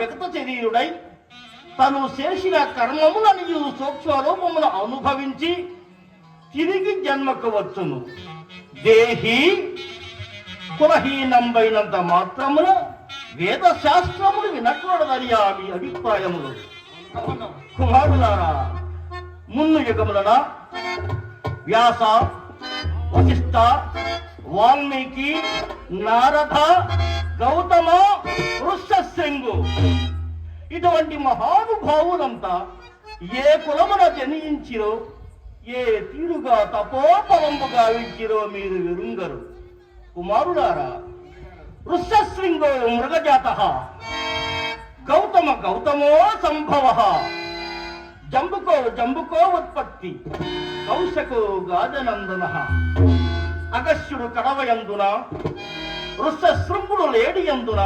విగత శరీరుడై తను చేసిన కర్మములను సూక్ష్మరూపమును అనుభవించి తిరిగి జన్మకు వచ్చును. దేహి కులహీనంబైనంత మాత్రమున వేద శాస్త్రములు వినకూడదని ఆమె అభిప్రాయములు. కుమారులారా, మున్ను యుగములన వ్యాస, వశిష్ఠ, వాల్మీకి, నారద, గౌతమ, ఋష్యశృంగు ఇటువంటి మహానుభావులంతా ఏ కులమున జనించిరో, ఏ తీరుగా తపోపలంబుగా విచ్చిరో మీరు విరుంగరు. కుమారులారా, ఋష్యశృంగో మృగజాత, గౌతమో సంభవ, జంబుకో ఉత్పత్తి, కౌశకో గాజనందన, అగస్యుడు కడవయందున, ఋష్యశృంగుడు లేడియందున,